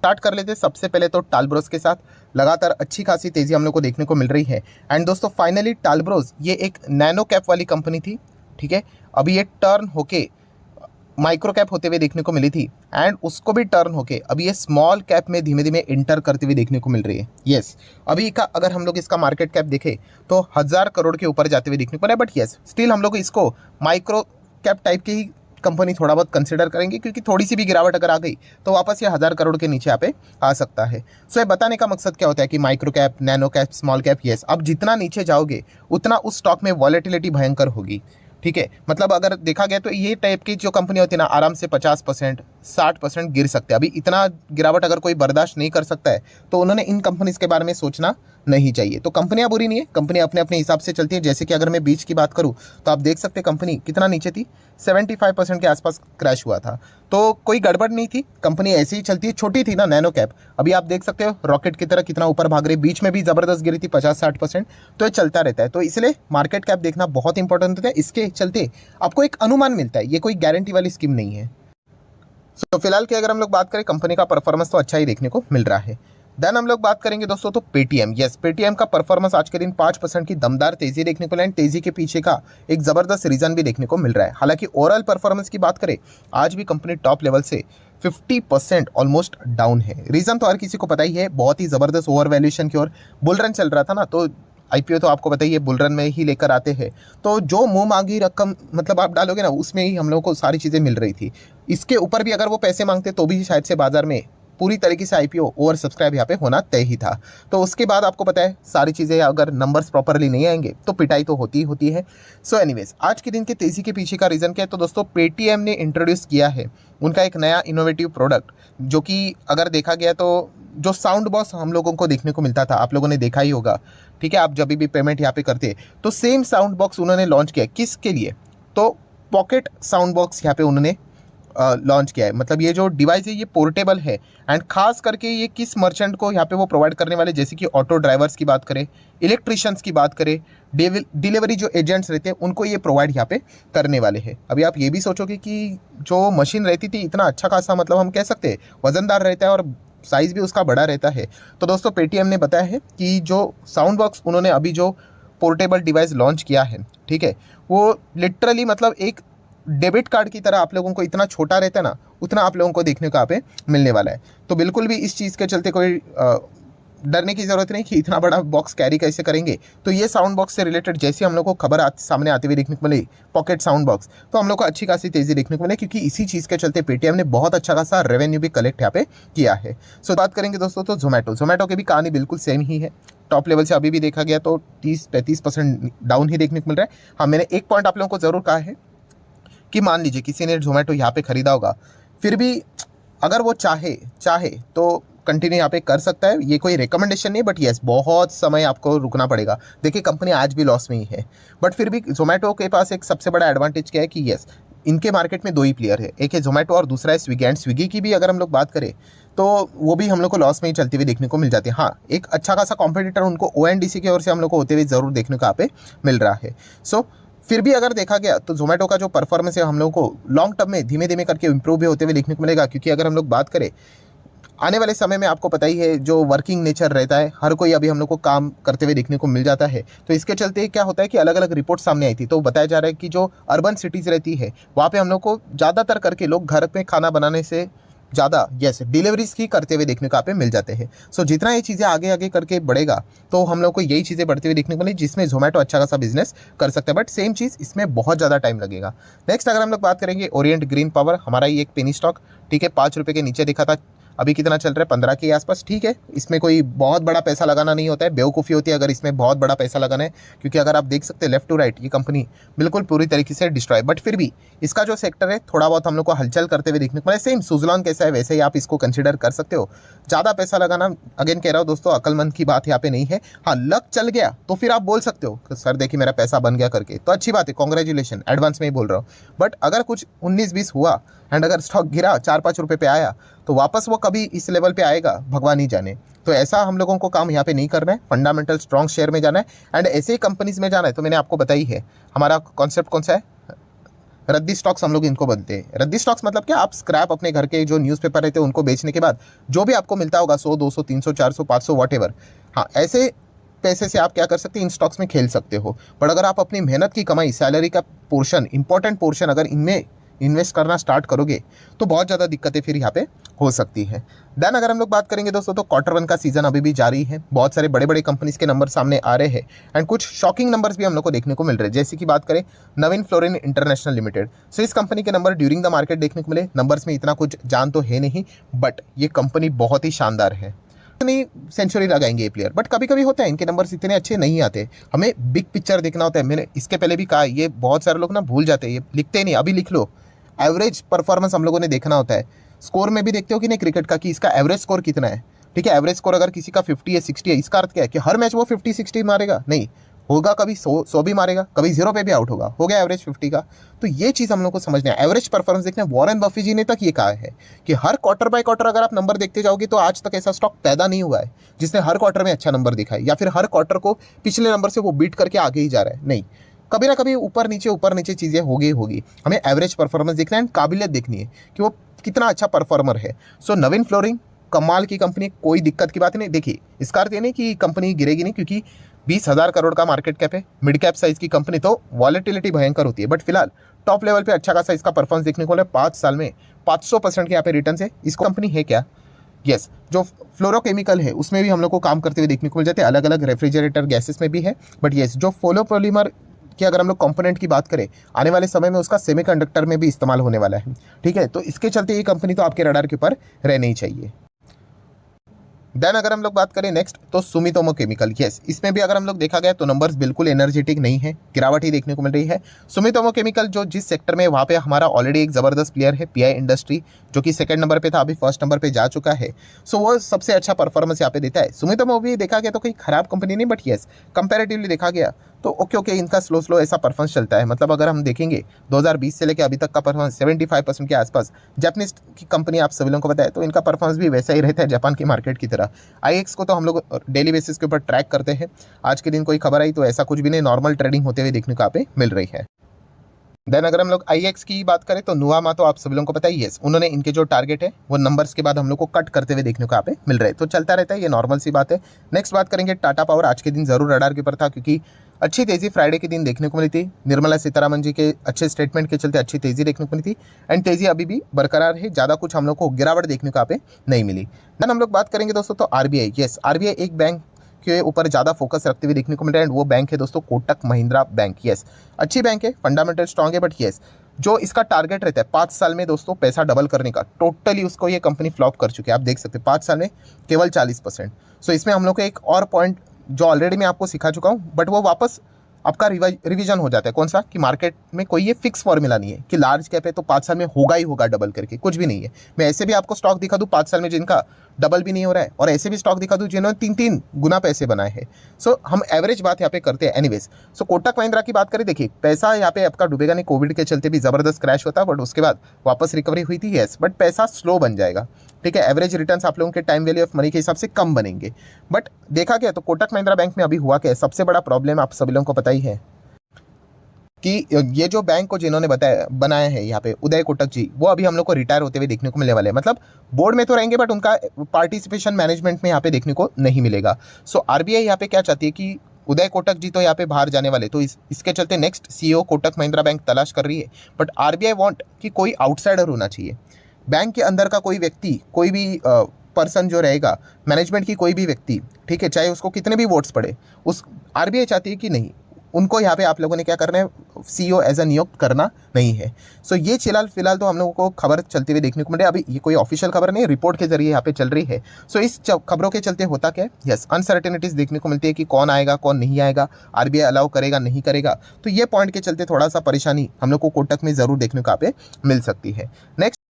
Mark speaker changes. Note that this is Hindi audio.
Speaker 1: स्टार्ट कर लेते हैं सबसे पहले तो टालब्रोस के साथ। लगातार अच्छी खासी तेज़ी हम लोग को देखने को मिल रही है। एंड दोस्तों फाइनली टालब्रोस ये एक नैनो कैप वाली कंपनी थी, ठीक है, अभी ये टर्न होके माइक्रो कैप होते हुए देखने को मिली थी, एंड उसको भी टर्न होके अभी ये स्मॉल कैप में धीमे धीमे इंटर करते हुए देखने को मिल रही है। यस, अभी का अगर हम लोग इसका मार्केट कैप देखें तो 1000 करोड़ के ऊपर जाते हुए देखने को मिला है। बट यस, स्टिल हम लोग इसको माइक्रो कैप टाइप की ही कंपनी थोड़ा बहुत कंसिडर करेंगे, क्योंकि थोड़ी सी भी गिरावट अगर आ गई तो वापस ये 1000 करोड़ के नीचे यहाँ पे आ सकता है। सो ये बताने का मकसद क्या होता है कि micro cap, nano cap, small cap, yes, अब जितना नीचे जाओगे उतना उस स्टॉक में वॉलेटिलिटी भयंकर होगी, ठीक है। मतलब अगर देखा गया तो ये टाइप की जो कंपनी होती है ना, आराम से 50%, 60% गिर सकते हैं। अभी इतना गिरावट अगर कोई बर्दाश्त नहीं कर सकता है तो उन्होंने इन कंपनीज के बारे में सोचना नहीं चाहिए। तो कंपनियां बुरी नहीं है, कंपनी अपने अपने हिसाब से चलती है। जैसे कि अगर मैं बीच की बात करूं तो आप देख सकते हैं कंपनी कितना नीचे थी, 75% के आसपास क्रैश हुआ था। तो कोई गड़बड़ नहीं थी, कंपनी ऐसे ही चलती है। छोटी थी ना नैनो कैप, अभी आप देख सकते हो रॉकेट की तरह कितना ऊपर भाग रही, बीच में भी जबरदस्त गिरी थी 50-60%। तो ये चलता रहता है। तो इसलिए मार्केट कैप देखना बहुत इंपॉर्टेंट होता है। इसके चलते आपको एक अनुमान मिलता है, ये कोई गारंटी वाली स्कीम नहीं है। तो फिलहाल की अगर हम लोग बात करें, कंपनी का परफॉर्मेंस तो अच्छा ही देखने को मिल रहा है। देन हम लोग बात करेंगे दोस्तों तो पेटीएम। यस, पेटीएम का परफॉर्मेंस आज के दिन 5% की दमदार तेजी देखने को मिला। तेजी के पीछे का एक जबरदस्त रीजन भी देखने को मिल रहा है। हालांकि ओवरऑल परफॉर्मेंस की बात करें, आज भी कंपनी टॉप लेवल से 50% ऑलमोस्ट डाउन है। रीजन तो हर किसी को पता ही है, बहुत ही जबरदस्त ओवर वैल्यूएशन की ओर बुल रन चल रहा था ना, तो आईपीओ तो आपको पता ही है बुल रन में ही लेकर आते हैं। तो जो मुंह मांगी रकम मतलब आप डालोगे ना, उसमें ही हम लोगों को सारी चीज़ें मिल रही थी। इसके ऊपर भी अगर वो पैसे मांगते तो भी शायद से बाजार में पूरी तरीके से आईपीओ ओवर सब्सक्राइब यहाँ पे होना तय ही था। तो उसके बाद आपको पता है सारी चीज़ें अगर नंबर्स प्रॉपरली नहीं आएंगे तो पिटाई तो होती ही होती है। सो एनीवेज, आज के दिन के तेज़ी के पीछे का रीज़न क्या है? तो दोस्तों पेटीएम ने इंट्रोड्यूस किया है उनका एक नया इनोवेटिव प्रोडक्ट, जो कि अगर देखा गया तो जो साउंड बॉक्स हम लोगों को देखने को मिलता था, आप लोगों ने देखा ही होगा, ठीक है। आप जब भी पेमेंट यहाँ पे करते तो सेम साउंड बॉक्स उन्होंने लॉन्च किया। किसके लिए? तो पॉकेट साउंड बॉक्स यहाँ पे उन्होंने लॉन्च किया है। मतलब ये जो डिवाइस है ये पोर्टेबल है, एंड खास करके ये किस मर्चेंट को यहाँ पे वो प्रोवाइड करने वाले, जैसे कि ऑटो ड्राइवर्स की बात करें, इलेक्ट्रिशियंस की बात करें, डिलीवरी जो एजेंट्स रहते हैं उनको ये प्रोवाइड यहाँ पे करने वाले हैं। अभी आप ये भी सोचोगे कि जो मशीन रहती थी इतना अच्छा खासा, मतलब हम कह सकते हैं वजनदार रहता है और साइज़ भी उसका बड़ा रहता है। तो दोस्तों पेटीएम ने बताया है कि जो साउंड बॉक्स उन्होंने अभी जो पोर्टेबल डिवाइस लॉन्च किया है, ठीक है, वो लिटरली मतलब एक डेबिट कार्ड की तरह आप लोगों को इतना छोटा रहता है ना, उतना आप लोगों को देखने को यहाँ पे मिलने वाला है। तो बिल्कुल भी इस चीज़ के चलते कोई डरने की ज़रूरत नहीं कि इतना बड़ा बॉक्स कैरी कैसे करेंगे। तो ये साउंड बॉक्स से रिलेटेड जैसे हम लोग को खबर सामने आती हुई देखने को मिली, पॉकेट साउंड बॉक्स, तो हम लोग को अच्छी खासी तेज़ी देखने को मिले, क्योंकि इसी चीज़ के चलते पेटीएम ने बहुत अच्छा खासा रेवेन्यू भी कलेक्ट यहाँ पे किया है। सो बात करेंगे दोस्तों तो जोमेटो की भी कहानी बिल्कुल सेम ही है। टॉप लेवल से अभी भी देखा गया तो 30-35% डाउन ही देखने को मिल रहा है। हाँ, मैंने एक पॉइंट आप लोगों को ज़रूर कहा है कि मान लीजिए किसी ने जोमेटो यहाँ पे ख़रीदा होगा, फिर भी अगर वो चाहे तो कंटिन्यू यहाँ पे कर सकता है। ये कोई रिकमेंडेशन नहीं, बट येस बहुत समय आपको रुकना पड़ेगा। देखिए कंपनी आज भी लॉस में ही है, बट फिर भी जोमेटो के पास एक सबसे बड़ा एडवांटेज क्या है कि येस इनके मार्केट में दो ही प्लेयर है, एक है जोमेटो और दूसरा है स्विगी। एंड स्विगी की भी अगर हम लोग बात करें तो वो भी हम लोग को लॉस में ही चलती हुई देखने को मिल जाती है। हाँ, एक अच्छा खासा कॉम्पिटिटर उनको ओएनडीसी की ओर से हम लोग को होते हुए ज़रूर देखने को यहाँ पे मिल रहा है। सो फिर भी अगर देखा गया तो जोमेटो का जो परफॉर्मेंस है हम लोग को लॉन्ग टर्म में धीमे धीमे करके इंप्रूव भी होते हुए देखने को मिलेगा। क्योंकि अगर हम लोग बात करें आने वाले समय में, आपको पता ही है जो वर्किंग नेचर रहता है, हर कोई अभी हम लोग को काम करते हुए देखने को मिल जाता है। तो इसके चलते क्या होता है कि अलग अलग रिपोर्ट सामने आई थी, तो बताया जा रहा है कि जो अर्बन सिटीज़ रहती है वहाँ पे हम लोग को ज़्यादातर करके लोग घर में खाना बनाने से ज़्यादा डिलीवरीज ही करते हुए देखने को यहाँ पे मिल जाते हैं। सो जितना ये चीज़ें आगे आगे करके बढ़ेगा तो हम लोग को यही चीज़ें बढ़ती हुई देखने को मिली, जिसमें जोमेटो अच्छा खासा बिजनेस कर सकता है। बट सेम चीज़ इसमें बहुत ज़्यादा टाइम लगेगा। नेक्स्ट अगर हम लोग बात करेंगे ओरिएंट ग्रीन पावर, हमारा ही एक पेनी स्टॉक, ठीक है, 5 रुपये के नीचे दिखा था, अभी कितना चल रहा है 15 के आसपास, ठीक है। इसमें कोई बहुत बड़ा पैसा लगाना नहीं होता है, बेवकूफ़ी होती है अगर इसमें बहुत बड़ा पैसा लगाना है, क्योंकि अगर आप देख सकते हैं लेफ्ट टू राइट ये कंपनी बिल्कुल पूरी तरीके से डिस्ट्रॉय। बट फिर भी इसका जो सेक्टर है थोड़ा बहुत हम लोग को हलचल करते हुए देखने को मिला। सेम सुजलॉन कैसा है वैसे ही आप इसको कंसिडर कर सकते हो। ज़्यादा पैसा लगाना, अगेन कह रहा हूँ दोस्तों, अक्लमंद की बात यहाँ पे नहीं है। हाँ, लक चल गया तो फिर आप बोल सकते हो कि सर देखिए मेरा पैसा बन गया करके, तो अच्छी बात है, कॉन्ग्रेचुलेशन, एडवांस में ही बोल रहा हूँ। बट अगर कुछ 19-20 हुआ एंड अगर स्टॉक गिरा 4-5 रुपये पे आया, तो वापस वो कभी इस लेवल पे आएगा भगवान ही जाने। तो ऐसा हम लोगों को काम यहाँ पे नहीं करना है, फंडामेंटल स्ट्रॉन्ग शेयर में जाना है एंड ऐसे ही कंपनीज में जाना है। तो मैंने आपको बताई है हमारा कॉन्सेप्ट कौन सा है, रद्दी स्टॉक्स हम लोग इनको बोलते हैं। रद्दी स्टॉक्स मतलब क्या, आप स्क्रैप अपने घर के जो न्यूज़पेपर रहते हैं उनको बेचने के बाद जो भी आपको मिलता होगा 100 200 300 400 500 वॉटेवर, हाँ ऐसे पैसे से आप क्या कर सकते हैं, इन स्टॉक्स में खेल सकते हो। बट अगर आप अपनी मेहनत की कमाई, सैलरी का पोर्शन, इंपॉर्टेंट पोर्शन अगर इनमें इन्वेस्ट करना स्टार्ट करोगे तो बहुत ज़्यादा दिक्कतें फिर यहाँ पे हो सकती है। देन अगर हम लोग बात करेंगे दोस्तों तो Q1 का सीजन अभी भी जारी है, बहुत सारे बड़े बड़े कंपनीज के नंबर सामने आ रहे हैं एंड कुछ शॉकिंग नंबर्स भी हम लोग को देखने को मिल रहे हैं। जैसे कि बात करें नवीन फ्लोरिन इंटरनेशनल लिमिटेड, सो इस कंपनी के नंबर ड्यूरिंग द मार्केट देखने को मिले। नंबर्स में इतना कुछ जान तो है नहीं, बट ये कंपनी बहुत ही शानदार है। इतनी सेंचुरी लगाएंगे ये प्लेयर, बट कभी कभी होता है इनके नंबर्स इतने अच्छे नहीं आते, हमें बिग पिक्चर देखना होता है। मैंने इसके पहले भी कहा, ये बहुत सारे लोग ना भूल जाते हैं, ये लिखते ही नहीं। अभी लिख लो, एवरेज परफॉर्मेंस हम लोगों ने देखना होता है। स्कोर में भी देखते हो कि नहीं क्रिकेट का, कि इसका एवरेज स्कोर कितना है। ठीक है, एवरेज स्कोर अगर किसी का 50 है 60 है, इसका अर्थ क्या है कि हर मैच वो 50 60 मारेगा? नहीं होगा, कभी 100 भी मारेगा, कभी 0 पे भी आउट होगा, हो गया एवरेज 50 का। तो ये चीज़ हम लोग को समझना है, एवरेज परफॉर्मेंस देखना है। वॉरेन बफेट जी ने तक ये कहा है कि हर क्वार्टर बाय क्वार्टर अगर आप नंबर देखते जाओगे तो आज तक ऐसा स्टॉक पैदा नहीं हुआ है जिसने हर क्वार्टर में अच्छा नंबर दिखा है, या फिर हर क्वार्टर को पिछले नंबर से वो बीट करके आगे ही जा रहा है। नहीं, कभी ना कभी ऊपर नीचे चीज़ें होगी। हमें एवरेज परफॉर्मेंस देखना है, काबिलियत देखनी है कि वो कितना अच्छा परफॉर्मर है। सो नवीन फ्लोरिन कमाल की कंपनी, कोई दिक्कत की बात नहीं। देखिए, इसका अर्थ ये नहीं कि कंपनी गिरेगी नहीं, क्योंकि 20,000 करोड़ का मार्केट कैप है, मिड कैप साइज की कंपनी, तो वॉलेटिलिटी भयंकर होती है। बट फिलहाल टॉप लेवल पे अच्छा खासा इसका परफॉर्मेंस देखने को मिला। 5 साल में 500% के यहाँ पे रिटर्न है। इसको कंपनी है क्या, यस, जो फ्लोरोकेमिकल है उसमें भी हम लोग को काम करते हुए देखने को मिल जाते हैं, अलग अलग रेफ्रिजरेटर गैसेस में भी है। बट यस, जो फोलोपॉलीमर कि अगर हम लोग कंपोनेंट की बात करें, आने वाले समय में उसका सेमीकंडक्टर में भी इस्तेमाल होने वाला है। ठीक है, तो इसके चलते ये कंपनी तो आपके रडार के ऊपर रहनी ही चाहिए। देन अगर हम लोग बात करें नेक्स्ट तो सुमितोमो केमिकल, यस, इसमें भी अगर हम लोग देखा गया तो नंबर्स बिल्कुल एनर्जेटिक नहीं है, गिरावट ही देखने को मिल रही है। सुमितोमो केमिकल जो जिस सेक्टर में, वहाँ पे हमारा ऑलरेडी एक ज़बरदस्त प्लेयर है पीआई इंडस्ट्री, जो कि सेकंड नंबर पे था, अभी फर्स्ट नंबर पे जा चुका है। सो वो सबसे अच्छा परफॉर्मेंस यहाँ पे देता है। सुमितोमो भी देखा गया तो कोई खराब कंपनी नहीं, बट यस कंपेरेटिवली देखा गया तो ओके इनका स्लो ऐसा परफॉर्मेंस चलता है। मतलब अगर हम देखेंगे 2020 से लेकर अभी तक का परफॉर्मेंस 75% के आसपास, जापानीज की कंपनी आप सभी लोगों को पता है, तो इनका परफॉर्मेंस भी वैसा ही रहता है जापान की मार्केट की तरह। आईएक्स को तो हम लोग डेली बेसिस के ऊपर ट्रैक करते हैं, आज के दिन कोई खबर आई तो ऐसा कुछ भी नहीं, नॉर्मल ट्रेडिंग होते हुए देखने को यहाँ पे मिल रही है। देन अगर हम लोग आईएक्स की बात करें तो नुवामा तो आप सभी लोगों को पता ही है, उन्होंने इनके जो टारगेट है वो नंबर्स के बाद हम लोग को कट करते हुए देखने को यहाँ पे मिल रहा है, तो चलता रहता है, ये नॉर्मल सी बात है। नेक्स्ट बात करेंगे टाटा पावर, आज के दिन जरूर रडार के ऊपर था क्योंकि अच्छी तेजी फ्राइडे के दिन देखने को मिली थी। निर्मला सीतारामन जी के अच्छे स्टेटमेंट के चलते अच्छी तेजी देखने को मिली थी एंड तेजी अभी भी बरकरार है, ज़्यादा कुछ हम लोग को गिरावट देखने को यहाँ पे नहीं मिली। देन हम लोग बात करेंगे दोस्तों तो आरबीआई, यस, आरबीआई एक बैंक के ऊपर ज़्यादा फोकस रखते हुए देखने को मिल रहा है एंड वो बैंक है दोस्तों कोटक महिंद्रा बैंक। यस, अच्छी बैंक है, फंडामेंटल स्ट्रॉन्ग है, बट यस जो इसका टारगेट रहता है 5 साल में दोस्तों पैसा डबल करने का, टोटली उसको ये कंपनी फ्लॉप कर चुकी है। आप देख सकते हैं 5 साल में केवल 40%। सो इसमें हम लोग को एक और पॉइंट जो ऑलरेडी मैं आपको सिखा चुका हूँ, बट वो वापस आपका रिवीजन हो जाता है। कौन सा, कि मार्केट में कोई ये फिक्स फॉर्मूला नहीं है कि लार्ज कैप है तो 5 साल में होगा ही होगा डबल करके, कुछ भी नहीं है। मैं ऐसे भी आपको स्टॉक दिखा दूँ 5 साल में जिनका डबल भी नहीं हो रहा है, और ऐसे भी स्टॉक दिखा दूँ जिन्होंने 3-3 गुना पैसे बनाए हैं। सो हम एवरेज बात यहाँ पे करते हैं एनीवेज। सो कोटक महिंद्रा की बात करें, देखिए पैसा यहाँ पे आपका डूबेगा नहीं, कोविड के चलते भी ज़बरदस्त क्रैश होता, बट उसके बाद वापस रिकवरी हुई थी, यस, बट पैसा स्लो बन जाएगा। ठीक है, एवरेज रिटर्न्स आप लोगों के टाइम वैल्यू ऑफ मनी के हिसाब से कम बनेंगे। बट देखा गया तो कोटक महिंद्रा बैंक में अभी हुआ क्या है, सबसे बड़ा प्रॉब्लम आप सभी लोगों को पता ही है कि ये जो बैंक को जिन्होंने बनाया है यहाँ पे उदय कोटक जी, वो अभी हम लोग को रिटायर होते हुए देखने को मिलने वाले हैं। मतलब बोर्ड में तो रहेंगे बट उनका पार्टिसिपेशन मैनेजमेंट में यहाँ पे देखने को नहीं मिलेगा। सो आरबीआई यहाँ पे क्या चाहती है कि उदय कोटक जी तो यहाँ पे बाहर जाने वाले, तो इसके चलते next CEO Kotak Mahindra bank तलाश कर रही है। बट आरबीआई वांट कि कोई आउटसाइडर होना चाहिए, बैंक के अंदर का कोई व्यक्ति, कोई भी पर्सन जो रहेगा, मैनेजमेंट की कोई भी व्यक्ति, ठीक है, चाहे उसको कितने भी वोट्स पड़े, उस आरबीआई चाहती है कि नहीं, उनको यहाँ पे आप लोगों ने क्या करना है, सीईओ एज अ नियुक्त करना नहीं है। सो ये फिलहाल तो हम लोगों को खबर चलते हुए देखने को मिले, अभी ये कोई ऑफिशियल खबर नहीं, रिपोर्ट के जरिए यहाँ पे चल रही है। सो इस खबरों के चलते होता क्या है, यस, अनसर्टेनिटीज देखने को मिलती है कि कौन आएगा कौन नहीं आएगा, आरबीआई अलाउ करेगा नहीं करेगा, तो ये पॉइंट के चलते थोड़ा सा परेशानी हम लोग को कोटक में ज़रूर देखने को यहाँ पे मिल सकती है। नेक्स्ट